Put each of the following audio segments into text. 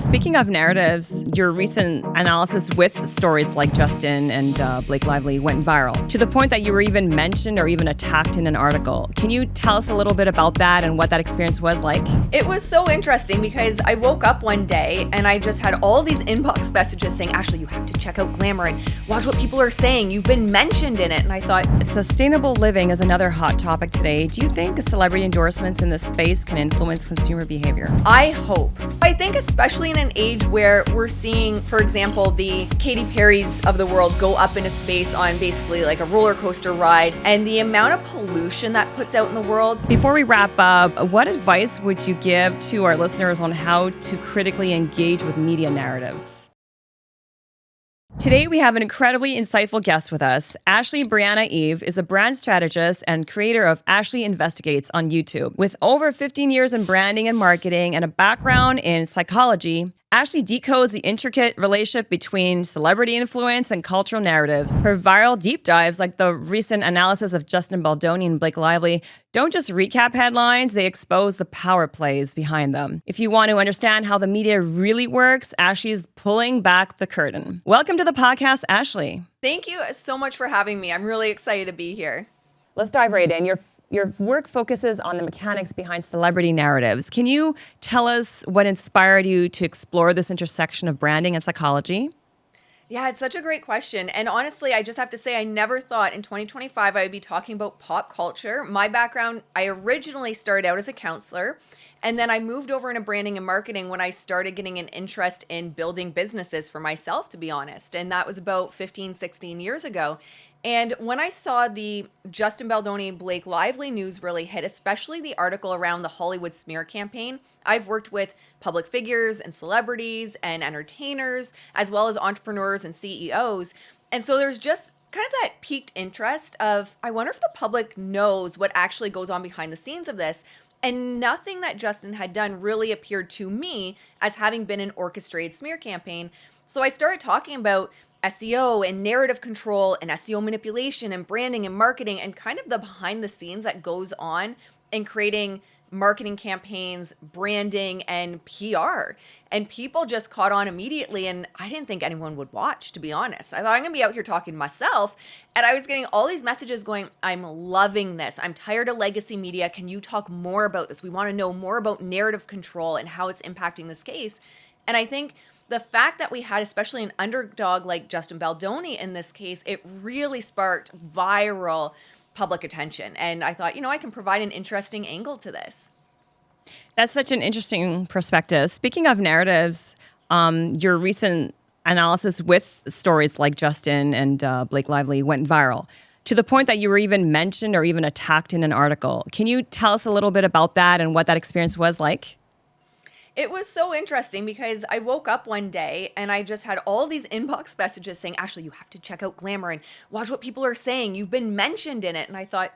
Speaking of narratives, your recent analysis with stories like Justin and Blake Lively went viral to the point that you were even mentioned or even attacked in an article. Can you tell us a little bit about that and what that experience was like? It was so interesting because I woke up one day and I just had all these inbox messages saying, Ashley, you have to check out Glamour and watch what people are saying. You've been mentioned in it. And I thought, sustainable living is another hot topic today. Do you think celebrity endorsements in this space can influence consumer behavior? I hope. I think especially in an age where we're seeing, for example, the Katy Perrys of the world go up into space on basically like a roller coaster ride, and the amount of pollution that puts out in the world. Before we wrap up, what advice would you give to our listeners on how to critically engage with media narratives? Today, we have an incredibly insightful guest with us. Ashley Briana Eve is a brand strategist and creator of Ashley Investigates on YouTube. With over 15 years in branding and marketing and a background in psychology, Ashley decodes the intricate relationship between celebrity influence and cultural narratives. Her viral deep dives, like the recent analysis of Justin Baldoni and Blake Lively, don't just recap headlines, they expose the power plays behind them. If you want to understand how the media really works, Ashley's pulling back the curtain. Welcome to the podcast, Ashley. Thank you so much for having me. I'm really excited to be here. Let's dive right in. Your work focuses on the mechanics behind celebrity narratives. Can you tell us what inspired you to explore this intersection of branding and psychology? Yeah, it's such a great question. And honestly, I just have to say, I never thought in 2025 I would be talking about pop culture. My background, I originally started out as a counselor, and then I moved over into branding and marketing when I started getting an interest in building businesses for myself, to be honest. And that was about 15, 16 years ago. And when I saw the Justin Baldoni, Blake Lively news really hit, especially the article around the Hollywood smear campaign, I've worked with public figures and celebrities and entertainers, as well as entrepreneurs and CEOs. And so there's just kind of that piqued interest of, I wonder if the public knows what actually goes on behind the scenes of this. And nothing that Justin had done really appeared to me as having been an orchestrated smear campaign. So I started talking about SEO and narrative control and SEO manipulation and branding and marketing and kind of the behind the scenes that goes on in creating marketing campaigns, branding, and PR. And people just caught on immediately, and I didn't think anyone would watch, to be honest. I thought, I'm gonna be out here talking to myself, and I was getting all these messages going, I'm loving this. I'm tired of legacy media. Can you talk more about this? We wanna know more about narrative control and how it's impacting this case. And I think the fact that we had, especially an underdog like Justin Baldoni in this case, it really sparked viral public attention. And I thought, I can provide an interesting angle to this. That's such an interesting perspective. Speaking of narratives, your recent analysis with stories like Justin and Blake Lively went viral to the point that you were even mentioned or even attacked in an article. Can you tell us a little bit about that and what that experience was like? It was so interesting because I woke up one day and I just had all these inbox messages saying, Ashley, you have to check out Glamour and watch what people are saying. You've been mentioned in it. And I thought,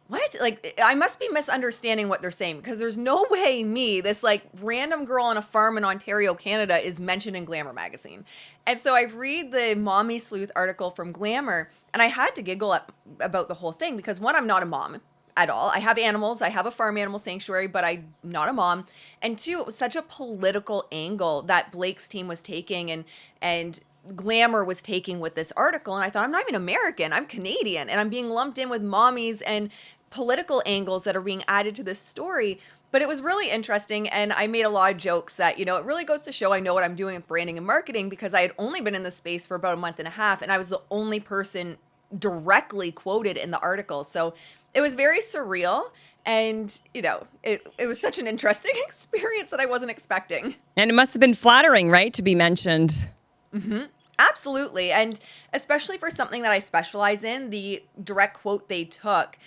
what? Like, I must be misunderstanding what they're saying because there's no way me, this like random girl on a farm in Ontario, Canada, is mentioned in Glamour magazine. And so I read the Mommy Sleuth article from Glamour and I had to giggle about the whole thing because one, I'm not a mom at all. I have animals. I have a farm animal sanctuary, but I'm not a mom. And two, it was such a political angle that Blake's team was taking and Glamour was taking with this article. And I thought, I'm not even American. I'm Canadian. And I'm being lumped in with mommies and political angles that are being added to this story. But it was really interesting. And I made a lot of jokes that, it really goes to show I know what I'm doing with branding and marketing because I had only been in this space for about a month and a half. And I was the only person directly quoted in the article. So it was very surreal. And, it was such an interesting experience that I wasn't expecting. And it must have been flattering, right, to be mentioned? Mm-hmm. Absolutely. And especially for something that I specialize in, the direct quote they took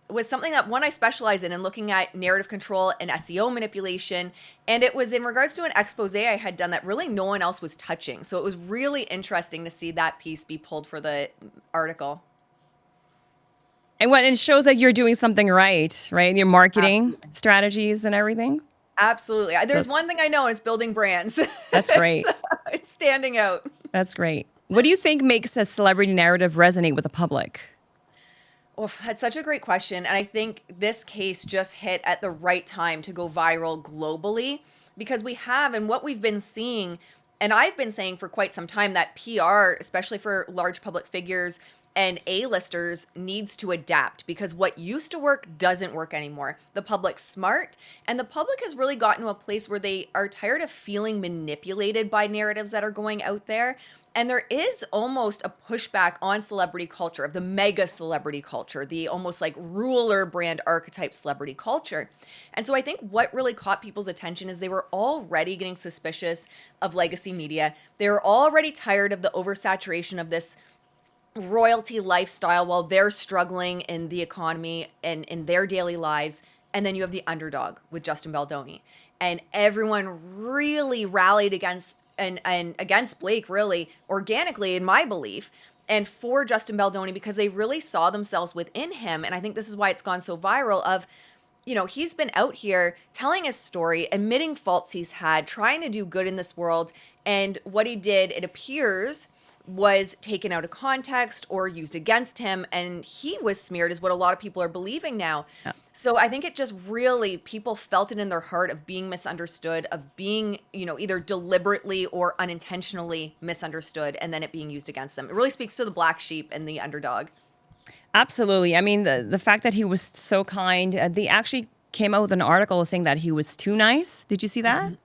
was something that, one, I specialize in looking at narrative control and SEO manipulation. And it was in regards to an expose I had done that really no one else was touching. So it was really interesting to see that piece be pulled for the article. And it shows that you're doing something right? Your marketing strategies and everything? Absolutely. There's one thing I know, and it's building brands. That's great. It's standing out. That's great. What do you think makes a celebrity narrative resonate with the public? Oh, that's such a great question. And I think this case just hit at the right time to go viral globally. because we have, and what we've been seeing, and I've been saying for quite some time, that PR, especially for large public figures and A-listers, needs to adapt, because what used to work doesn't work anymore. The public's smart, and the public has really gotten to a place where they are tired of feeling manipulated by narratives that are going out there. And there is almost a pushback on celebrity culture, of the mega celebrity culture, the almost like ruler brand archetype celebrity culture. And so I think what really caught people's attention is they were already getting suspicious of legacy media. They were already tired of the oversaturation of this royalty lifestyle while they're struggling in the economy and in their daily lives. And then you have the Underdog with Justin Baldoni. And everyone really rallied against and against Blake, really organically, in my belief, and for Justin Baldoni, because they really saw themselves within him. And I think this is why it's gone so viral. Of, he's been out here telling his story, admitting faults he's had, trying to do good in this world. And what he did, it appears, was taken out of context or used against him, and he was smeared, is what a lot of people are believing now. Yeah. So I think it just really, people felt it in their heart of being misunderstood, of being, either deliberately or unintentionally misunderstood, and then it being used against them. It really speaks to the black sheep and the Underdog. Absolutely. I mean, the fact that he was so kind, they actually came out with an article saying that he was too nice. Did you see that? Mm-hmm.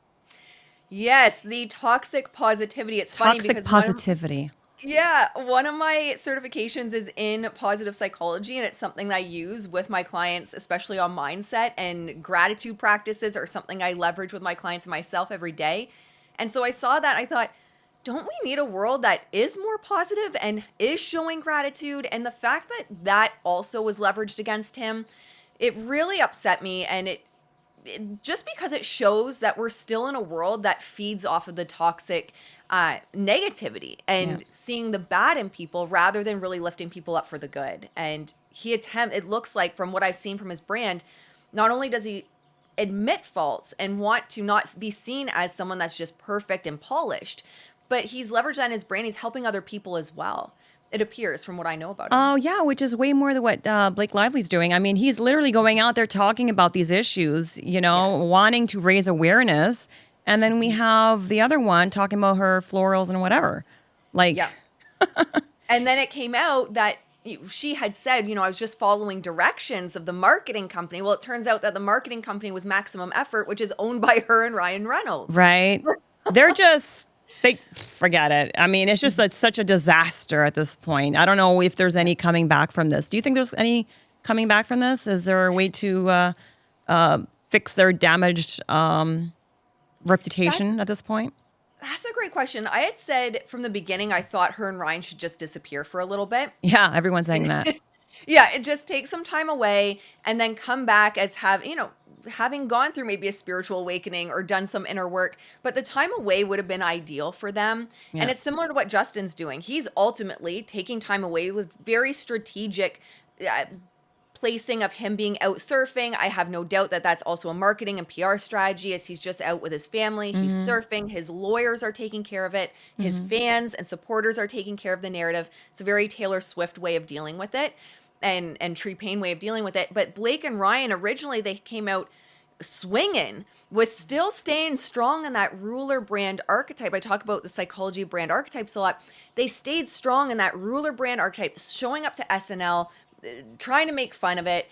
Yes, the toxic positivity. It's funny Toxic because positivity. one of my certifications is in positive psychology, and it's something that I use with my clients, especially on mindset, and gratitude practices are something I leverage with my clients and myself every day. And so I saw that, I thought, don't we need a world that is more positive and is showing gratitude? And the fact that that also was leveraged against him, it really upset me. And it just because it shows that we're still in a world that feeds off of the toxic negativity and seeing the bad in people rather than really lifting people up for the good. And it looks like, from what I've seen from his brand, not only does he admit faults and want to not be seen as someone that's just perfect and polished, but he's leveraged that in his brand. He's helping other people as well. It appears, from what I know about him. Oh, yeah, which is way more than what Blake Lively's doing. I mean, he's literally going out there talking about these issues, wanting to raise awareness. And then we have the other one talking about her florals and whatever. Yeah. And then it came out that she had said, I was just following directions of the marketing company. Well, it turns out that the marketing company was Maximum Effort, which is owned by her and Ryan Reynolds. Right. They forget it. I mean, it's just such a disaster at this point. I don't know if there's any coming back from this. Do you think there's any coming back from this? Is there a way to fix their damaged reputation at this point? That's a great question. I had said from the beginning, I thought her and Ryan should just disappear for a little bit. Yeah, everyone's saying that. Yeah, it just takes some time away and then come back as having gone through maybe a spiritual awakening or done some inner work. But the time away would have been ideal for them. Yeah. And it's similar to what Justin's doing. He's ultimately taking time away with very strategic placing of him being out surfing. I have no doubt that that's also a marketing and PR strategy, as he's just out with his family. He's surfing. His lawyers are taking care of it. His fans and supporters are taking care of the narrative. It's a very Taylor Swift way of dealing with it, and Tree Payne way of dealing with it. But Blake and Ryan, originally they came out swinging, was still staying strong in that ruler brand archetype. I talk about the psychology of brand archetypes a lot. They stayed strong in that ruler brand archetype, showing up to SNL, trying to make fun of it.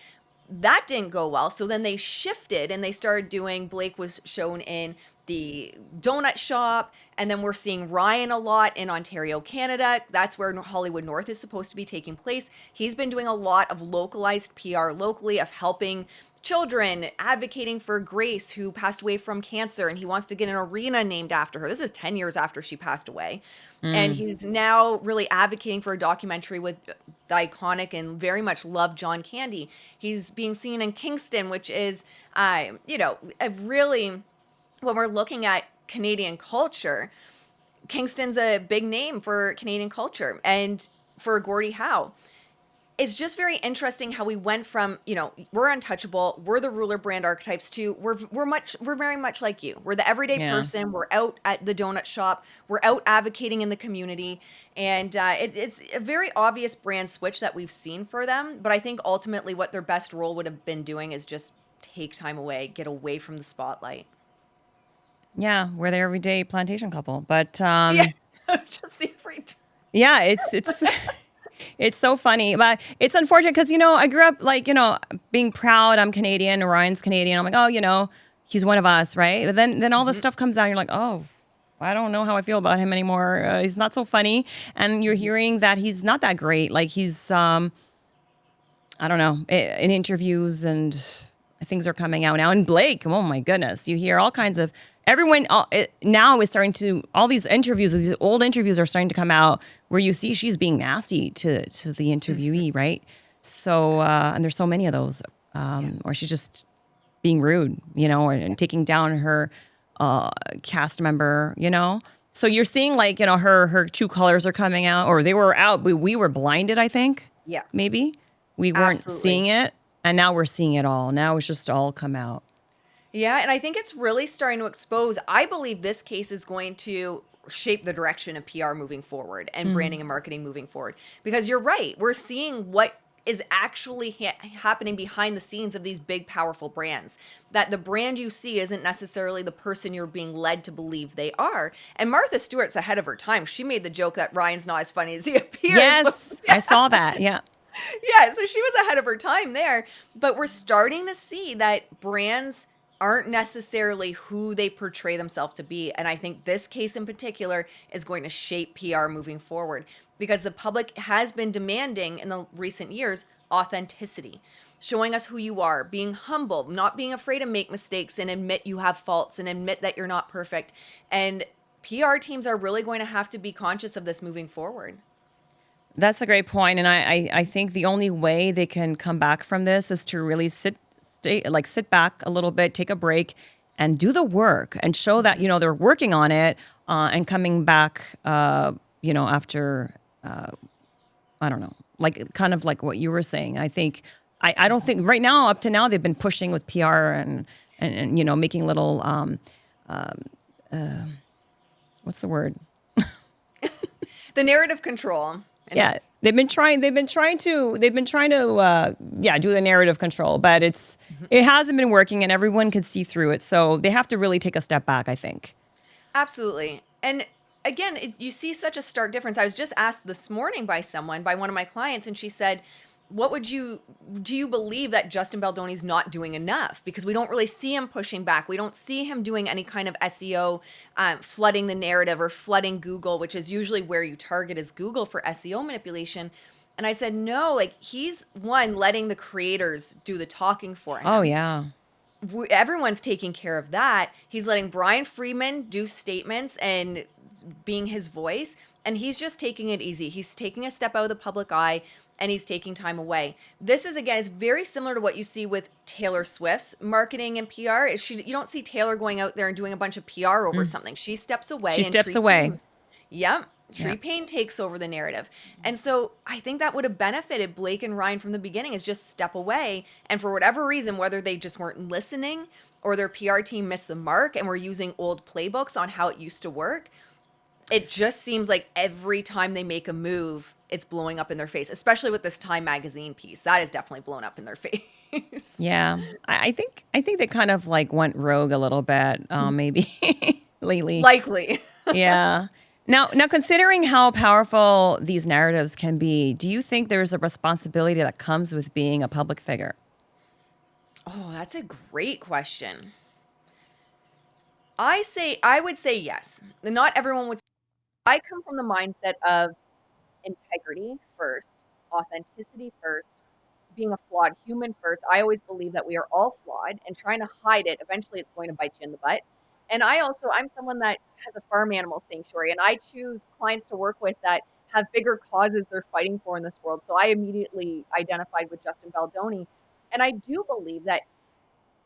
That didn't go well. So then they shifted and they started doing, Blake was shown in the donut shop, and then we're seeing Ryan a lot in Ontario, Canada. That's where Hollywood North is supposed to be taking place. He's been doing a lot of localized PR locally, of helping children, advocating for Grace, who passed away from cancer, and he wants to get an arena named after her. This is 10 years after she passed away. And he's now really advocating for a documentary with the iconic and very much loved John Candy. He's being seen in Kingston, which is, a really, when we're looking at Canadian culture, Kingston's a big name for Canadian culture, and for Gordie Howe. It's just very interesting how we went from, we're untouchable, we're the ruler brand archetypes, to we're very much like you. We're the everyday person. We're out at the donut shop. We're out advocating in the community. And it's a very obvious brand switch that we've seen for them. But I think ultimately what their best role would have been doing is just take time away, get away from the spotlight. Yeah, we're the everyday plantation couple. But Yeah, just the free. yeah, it's it's so funny, but it's unfortunate because I grew up like being proud. I'm Canadian. Ryan's Canadian. I'm like, oh, he's one of us, right? But then all this Mhm, stuff comes out. And you're like, oh, I don't know how I feel about him anymore. He's not so funny, and you're mhm. hearing that he's not that great. Like he's I don't know, in interviews and things are coming out now. And Blake, oh my goodness, you hear all kinds of everyone now is starting to all these interviews, these old interviews are starting to come out where you see she's being nasty to the Mhm. interviewee, right? So and there's so many of those, Yeah. or she's just being rude, or and taking down her cast member, So you're seeing like her true colors are coming out, or they were out. We were blinded, I think, Yeah, maybe we weren't absolutely. seeing it, and now we're seeing it all. Now it's just all come out. Yeah, and I think it's really starting to expose. I believe this case is going to shape the direction of PR moving forward and Mm. branding and marketing moving forward. Because you're right, we're seeing what is actually happening behind the scenes of these big, powerful brands. That the brand you see isn't necessarily the person you're being led to believe they are. And Martha Stewart's ahead of her time. She made the joke that Ryan's not as funny as he appears. But Yes, I saw that. Yeah. yeah, so she was ahead of her time there. But we're starting to see that brands aren't necessarily who they portray themselves to be. And I think this case in particular is going to shape PR moving forward because the public has been demanding in the recent years authenticity, showing us who you are, being humble, not being afraid to make mistakes and admit you have faults and admit that you're not perfect. And PR teams are really going to have to be conscious of this moving forward. That's a great point, and I think the only way they can come back from this is to really sit back a little bit, take a break, and do the work, and show that Mhm. they're working on it, and coming back, after I don't know, like kind of like what you were saying. I think I don't think right now up to now they've been pushing with PR and making little what's the word? The narrative control and Yeah, they've been trying to yeah, do the narrative control, but Mhm. it hasn't been working, and everyone can see through it. So they have to really take a step back, I think. Absolutely. And again, you see such a stark difference. I was just asked this morning by someone, by one of my clients, and she said, "What would you do you believe that Justin Baldoni's not doing enough? Because we don't really see him pushing back. We don't see him doing any kind of SEO, flooding the narrative or flooding Google, which is usually where you target is Google for SEO manipulation." And I said, "No, like he's one letting the creators do the talking for Oh him. yeah. Everyone's taking care of that. He's letting Brian Freeman do statements and being his voice, and he's just taking it easy. He's taking a step out of the public eye and he's taking time away. This is again is very similar to what you see with Taylor Swift's marketing and PR. You don't see Taylor going out there and doing a bunch of PR over Mm. something. She steps away She and steps Tree away. Payne. Yep. Yeah. Tree Payne takes over the narrative. And so I think that would have benefited Blake and Ryan from the beginning is just step away. And for whatever reason, whether they just weren't listening or their PR team missed the mark and were using old playbooks on how it used to work, it just seems like every time they make a move, it's blowing up in their face, especially with this Time magazine piece. That is definitely blown up in their face. Yeah. I think they kind of like went rogue a little bit, maybe lately. Likely. Yeah. Now, considering how powerful these narratives can be, do you think there's a responsibility that comes with being a public figure? Oh, that's a great question. I would say yes. Not everyone would. I come from the mindset of integrity first, authenticity first, being a flawed human first. I always believe that we are all flawed and trying to hide it, eventually it's going to bite you in the butt. And I'm someone that has a farm animal sanctuary and I choose clients to work with that have bigger causes they're fighting for in this world. So I immediately identified with Justin Baldoni. And I do believe that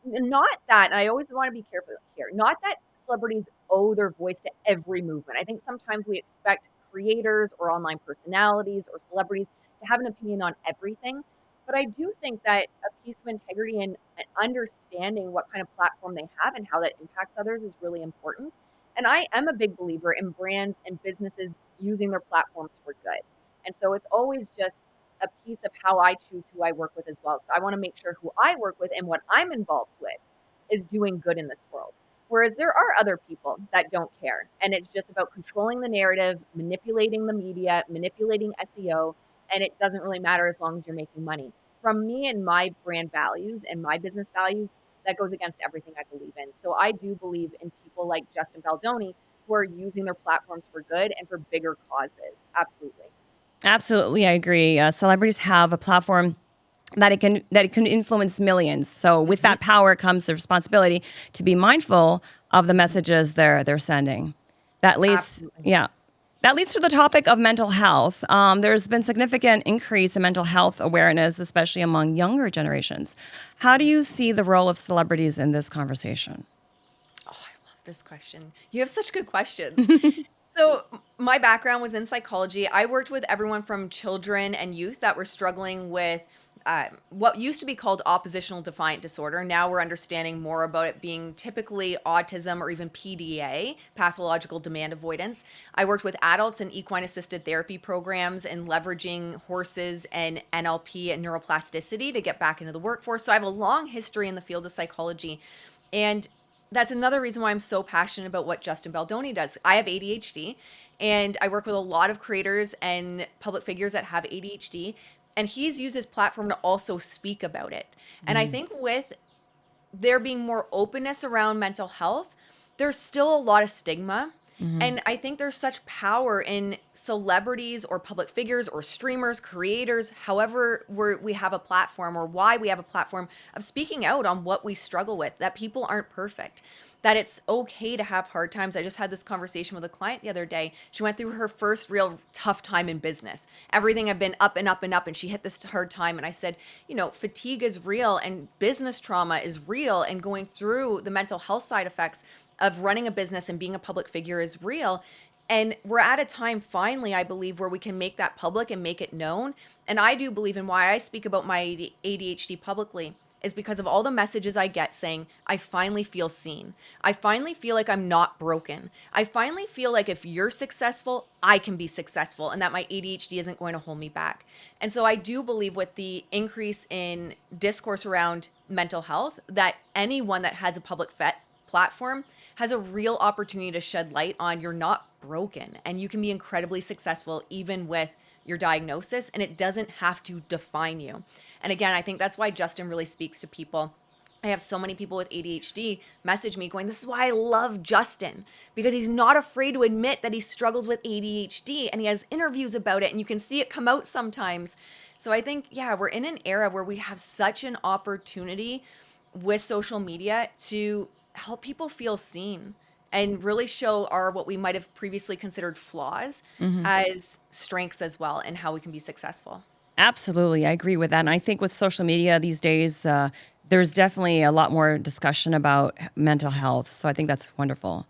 not that, and I always want to be careful here, not that celebrities owe their voice to every movement. I think sometimes we expect creators or online personalities or celebrities to have an opinion on everything. But I do think that a piece of integrity and understanding what kind of platform they have and how that impacts others is really important. And I am a big believer in brands and businesses using their platforms for good. And so it's always just a piece of how I choose who I work with as well. So I want to make sure who I work with and what I'm involved with is doing good in this world. Whereas there are other people that don't care. And it's just about controlling the narrative, manipulating the media, manipulating SEO, and it doesn't really matter as long as you're making money. From me and my brand values and my business values, that goes against everything I believe in. So I do believe in people like Justin Baldoni who are using their platforms for good and for bigger causes. Absolutely. Absolutely, I agree. Celebrities have a platform that it can influence millions. So with Mhm. that power comes the responsibility to be mindful of the messages they're sending. That leads, Absolutely. yeah. That leads to the topic of mental health. There's been significant increase in mental health awareness, especially among younger generations. How do you see the role of celebrities in this conversation? Oh, I love this question. You have such good questions. So, my background was in psychology. I worked with everyone from children and youth that were struggling with what used to be called oppositional defiant disorder. Now we're understanding more about it being typically autism or even PDA, pathological demand avoidance. I worked with adults in equine assisted therapy programs and leveraging horses and NLP and neuroplasticity to get back into the workforce. So, I have a long history in the field of psychology. And that's another reason why I'm so passionate about what Justin Baldoni does. I have ADHD and I work with a lot of creators and public figures that have ADHD. And he's used his platform to also speak about it. And I think with there being more openness around mental health, there's still a lot of stigma. Mhm. And I think there's such power in celebrities or public figures or streamers, creators, however we have a platform or why we have a platform of speaking out on what we struggle with, that people aren't perfect, that it's okay to have hard times. I just had this conversation with a client the other day. She went through her first real tough time in business. Everything had been up and up and up, and she hit this hard time. And I said, fatigue is real and business trauma is real, and going through the mental health side effects of running a business and being a public figure is real. And we're at a time finally, I believe, where we can make that public and make it known. And I do believe in why I speak about my ADHD publicly is because of all the messages I get saying, I finally feel seen. I finally feel like I'm not broken. I finally feel like if you're successful, I can be successful and that my ADHD isn't going to hold me back. And so I do believe with the increase in discourse around mental health, that anyone that has a public platform has a real opportunity to shed light on you're not broken and you can be incredibly successful even with your diagnosis, and it doesn't have to define you. And again, I think that's why Justin really speaks to people. I have so many people with ADHD message me going, this is why I love Justin, because he's not afraid to admit that he struggles with ADHD and he has interviews about it and you can see it come out sometimes. So I think, yeah, we're in an era where we have such an opportunity with social media to help people feel seen and really show our what we might have previously considered flaws Mhm. as strengths as well and how we can be successful. Absolutely, I agree with that. And I think with social media these days, there's definitely a lot more discussion about mental health. So I think that's wonderful.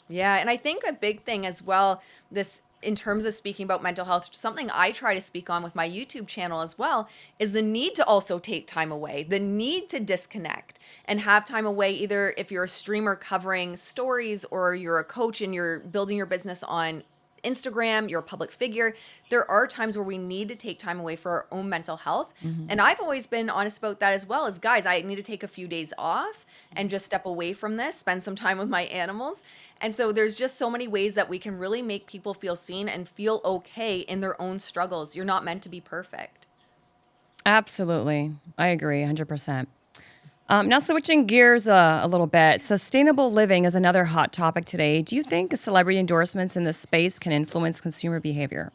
Yeah, and I think a big thing as well, this in terms of speaking about mental health, something I try to speak on with my YouTube channel as well, is the need to also take time away, the need to disconnect and have time away, either if you're a streamer covering stories or you're a coach and you're building your business on Instagram, you're a public figure. There are times where we need to take time away for our own mental health. Mhm. And I've always been honest about that as well as guys, I need to take a few days off and just step away from this, spend some time with my animals. And so there's just so many ways that we can really make people feel seen and feel okay in their own struggles. You're not meant to be perfect. Absolutely. I agree 100%. Now, switching gears a little bit, sustainable living is another hot topic today. Do you think celebrity endorsements in this space can influence consumer behavior?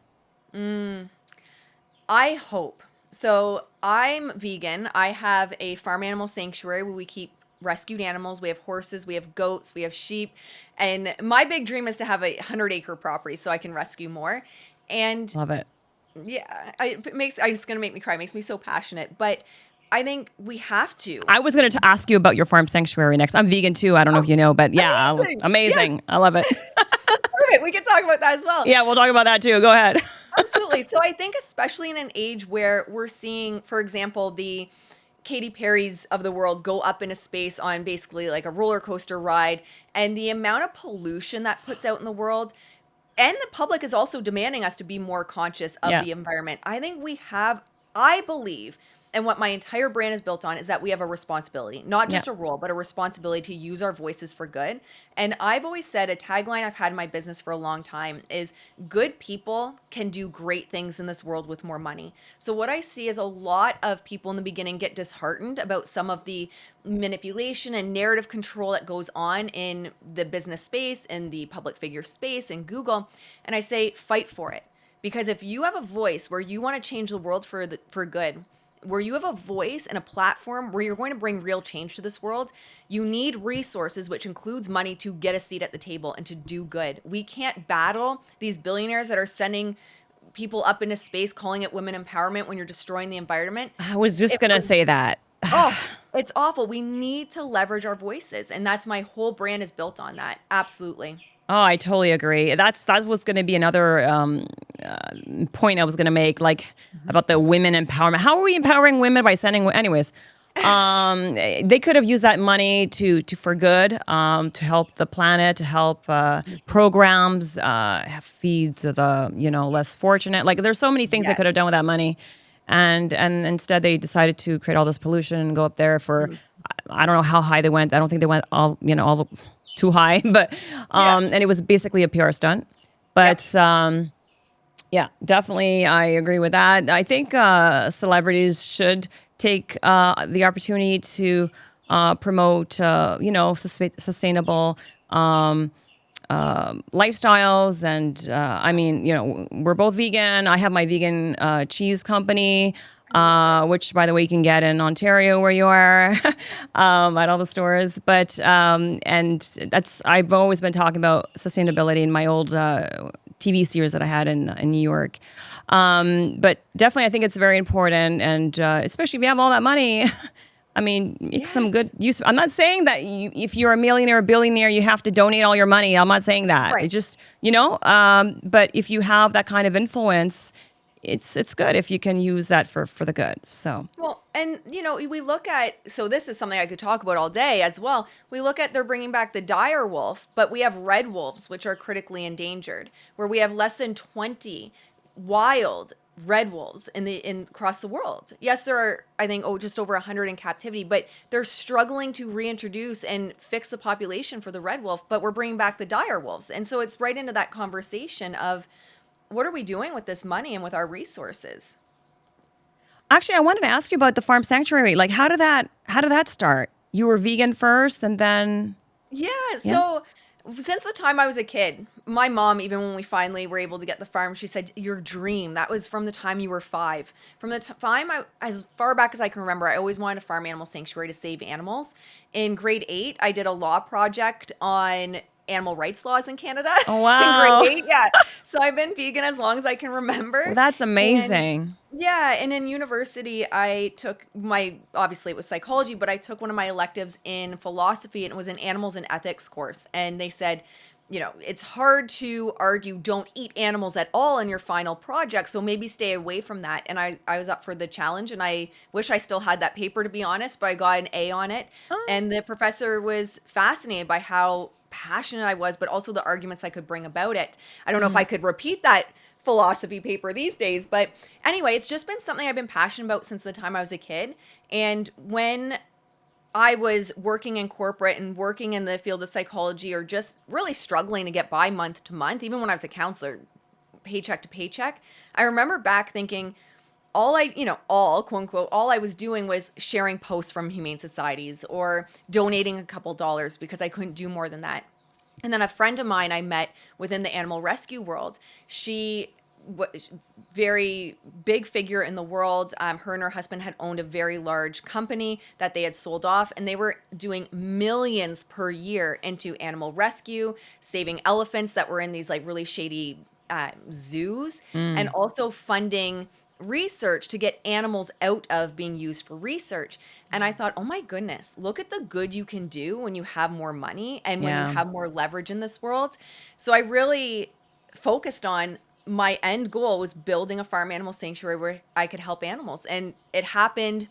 I hope. So I'm vegan. I have a farm animal sanctuary where we keep rescued animals. We have horses, we have goats, we have sheep. And my big dream is to have a 100-acre property so I can rescue more. And Love it. yeah, it's going to make me cry. It makes me so passionate. But I think we have to. I was going to ask you about your farm sanctuary next. I'm vegan too. I don't know if Oh, you know, but yeah, amazing. Yes, amazing. I love it. perfect. We can talk about that as well. Yeah, we'll talk about that too. Go ahead. Absolutely. So I think especially in an age where we're seeing, for example, the Katy Perry's of the world go up in a space on basically like a roller coaster ride, and the amount of pollution that puts out in the world, and the public is also demanding us to be more conscious of Yeah. the environment. I think we have, I believe and what my entire brand is built on is that we have a responsibility, not Yeah. just a role, but a responsibility to use our voices for good. And I've always said, a tagline I've had in my business for a long time is, good people can do great things in this world with more money. So what I see is a lot of people in the beginning get disheartened about some of the manipulation and narrative control that goes on in the business space, in the public figure space, in Google. And I say, fight for it. Because if you have a voice where you want to change the world for good, where you have a voice and a platform where you're going to bring real change to this world, you need resources, which includes money, to get a seat at the table and to do good. We can't battle these billionaires that are sending people up into space, calling it women empowerment, when you're destroying the environment. I was just If going to we're say that. Oh, it's awful. We need to leverage our voices. And that's, my whole brand is built on that. Absolutely. Oh, I totally agree. That was going to be another point I was going to make, like about the women empowerment. How are we empowering women by sending? Anyways, they could have used that money to for good, to help the planet, to help programs, have feeds of the less fortunate. Like, there's so many things they Yes. could have done with that money, and instead they decided to create all this pollution and go up there for. I don't know how high they went. I don't think they went all too high, but Yeah. and it was basically a PR stunt. Yep. But yeah, definitely, I agree with that. I think celebrities should take the opportunity to promote, sustainable lifestyles. And I mean, we're both vegan. I have my vegan cheese company, which, by the way, you can get in Ontario where you are, at all the stores. But and I've always been talking about sustainability in my old TV series that I had in New York. But definitely, I think it's very important, and especially if you have all that money. I mean, make some good Yes. use. I'm not saying that if you're a millionaire or billionaire, you have to donate all your money. I'm not saying that. Right. It's just, but if you have that kind of influence, it's good if you can use that for the good. So, Well, and we look at, so this is something I could talk about all day as well. We look at, they're bringing back the dire wolf, but we have red wolves, which are critically endangered, where we have less than 20 wild red wolves in across the world. Yes, there are, I think, just over 100 in captivity, but they're struggling to reintroduce and fix the population for the red wolf, but we're bringing back the dire wolves. And so it's right into that conversation of, what are we doing with this money and with our resources? actually, I wanted to ask you about the farm sanctuary. Like, how did that start? You were vegan first, and then Yeah, yeah. so since the time I was a kid, my mom, even when we finally were able to get the farm, she said, "Your dream, that was from the time you were 5." From the time as far back as I can remember, I always wanted a farm animal sanctuary to save animals. In grade 8, I did a law project on animal rights laws in Canada. Oh, In grade wow. 8, yeah. So I've been vegan as long as I can Well, remember. that's And amazing. yeah, and in university, I took obviously it was psychology, but I took one of my electives in philosophy, and it was an animals and ethics course. And they said, it's hard to argue don't eat animals at all in your final project, so maybe stay away from that. And I was up for the challenge, and I wish I still had that paper, to be honest, but I got an A on it. Oh. And the professor was fascinated by how passionate I was, but also the arguments I could bring about it. I don't know if I could repeat that philosophy paper these days, but anyway, it's just been something I've been passionate about since the time I was a kid. And when I was working in corporate and working in the field of psychology, or just really struggling to get by month to month, even when I was a counselor, paycheck to paycheck, I remember back thinking, all quote unquote, all I was doing was sharing posts from humane societies or donating a couple dollars, because I couldn't do more than that. And then a friend of mine I met within the animal rescue world, she was very big figure in the world. Her and her husband had owned a very large company that they had sold off, and they were doing millions per year into animal rescue, saving elephants that were in these like really shady zoos, and also funding research to get animals out of being used for research. And I thought, oh my goodness, look at the good you can do when you have more money and when you Yeah. have more leverage in this world. So I really focused on, my end goal was building a farm animal sanctuary where I could help animals. And it happened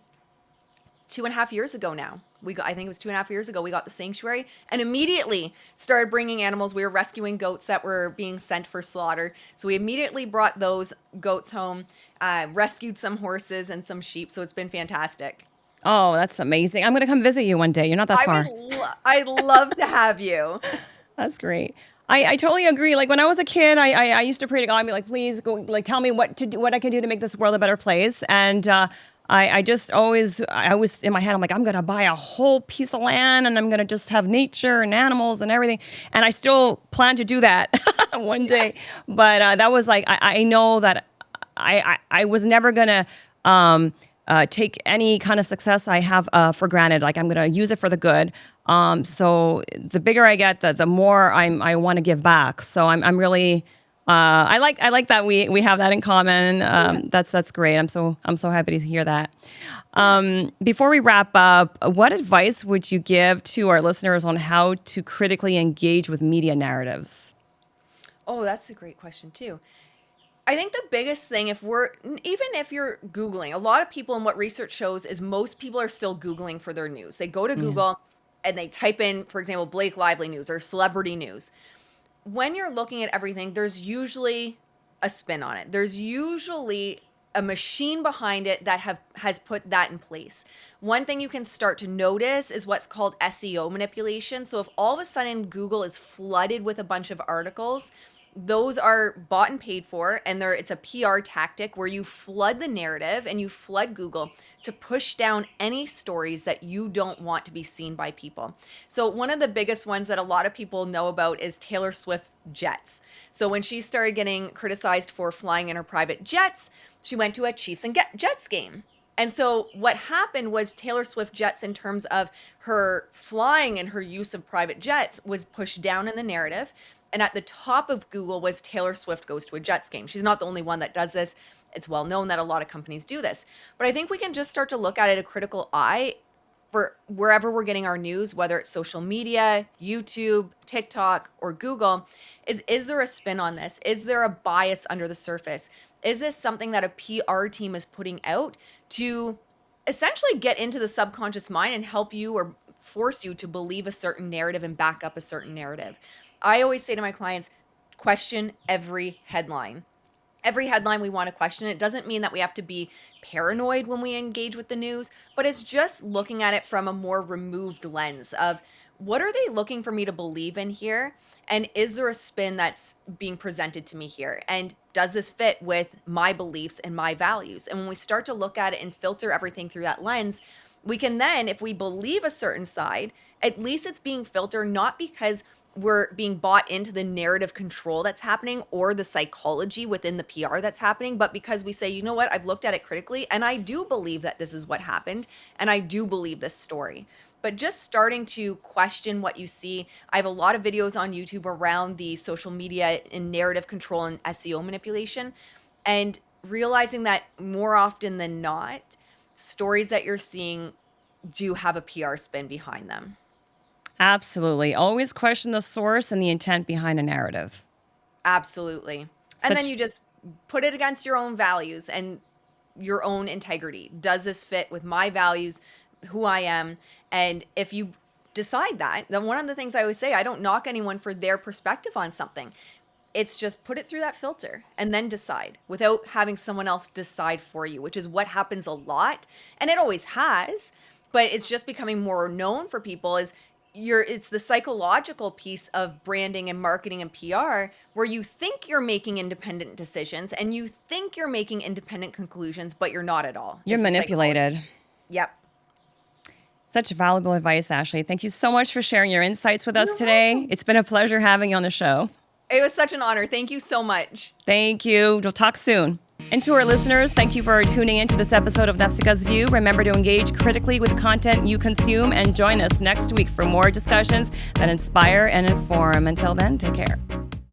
2.5 years ago now. I think it was 2.5 years ago, we got the sanctuary and immediately started bringing animals. We were rescuing goats that were being sent for slaughter. So we immediately brought those goats home, rescued some horses and some sheep. So it's been fantastic. Oh, that's amazing. I'm going to come visit you one day. You're not that far. I'd love to have you. That's great. I totally agree. Like when I was a kid, I used to pray to God and be like, please go, like, tell me what to do, what I can do to make this world a better place. And I was in my head, I'm like, I'm going to buy a whole piece of land and I'm going to just have nature and animals and everything. And I still plan to do that one day. But that was like, I know that I was never going to take any kind of success I have for granted. Like I'm going to use it for the good. So the bigger I get, the more I want to give back. So I'm really, I like that we have that in common. That's great. I'm so happy to hear that. Before we wrap up, what advice would you give to our listeners on how to critically engage with media narratives? Oh, that's a great question too. I think the biggest thing, even if you're Googling, a lot of people, and what research shows is most people are still Googling for their news. They go to Google and they type in, for example, Blake Lively news or celebrity news. When you're looking at everything, there's usually a spin on it. There's usually a machine behind it that has put that in place. One thing you can start to notice is what's called SEO manipulation. So if all of a sudden Google is flooded with a bunch of articles, those are bought and paid for, and it's a PR tactic where you flood the narrative and you flood Google to push down any stories that you don't want to be seen by people. So one of the biggest ones that a lot of people know about is Taylor Swift jets. So when she started getting criticized for flying in her private jets, she went to a Chiefs and Jets game. And so what happened was Taylor Swift jets, in terms of her flying and her use of private jets, was pushed down in the narrative. And at the top of Google was Taylor Swift goes to a Jets game. She's not the only one that does this. It's well known that a lot of companies do this. But I think we can just start to look at it a critical eye for wherever we're getting our news, whether it's social media, YouTube, TikTok, or Google. Is there a spin on this? Is there a bias under the surface? Is this something that a PR team is putting out to essentially get into the subconscious mind and help you or force you to believe a certain narrative and back up a certain narrative? I always say to my clients, question every headline. Every headline we want to question. It doesn't mean that we have to be paranoid when we engage with the news, but it's just looking at it from a more removed lens of what are they looking for me to believe in here? And is there a spin that's being presented to me here? And does this fit with my beliefs and my values? And when we start to look at it and filter everything through that lens, we can then, if we believe a certain side, at least it's being filtered not because we're being bought into the narrative control that's happening or the psychology within the PR that's happening, but because we say, you know what, I've looked at it critically and I do believe that this is what happened and I do believe this story. But just starting to question what you see. I have a lot of videos on YouTube around the social media and narrative control and SEO manipulation, and realizing that more often than not, stories that you're seeing do have a PR spin behind them. Absolutely. Always question the source and the intent behind a narrative. Absolutely. And then you just put it against your own values and your own integrity. Does this fit with my values, who I am? And if you decide that, then one of the things I always say, I don't knock anyone for their perspective on something. It's just put it through that filter and then decide without having someone else decide for you, which is what happens a lot. And it always has, but it's just becoming more known for people it's the psychological piece of branding and marketing and PR where you think you're making independent decisions and you think you're making independent conclusions, but you're not at all. You're manipulated. Yep. Such valuable advice, Ashley. Thank you so much for sharing your insights with us today. It's been a pleasure having you on the show. It was such an honor. Thank you so much. Thank you. We'll talk soon. And to our listeners, thank you for tuning into this episode of Nafsika's View. Remember to engage critically with the content you consume and join us next week for more discussions that inspire and inform. Until then, take care.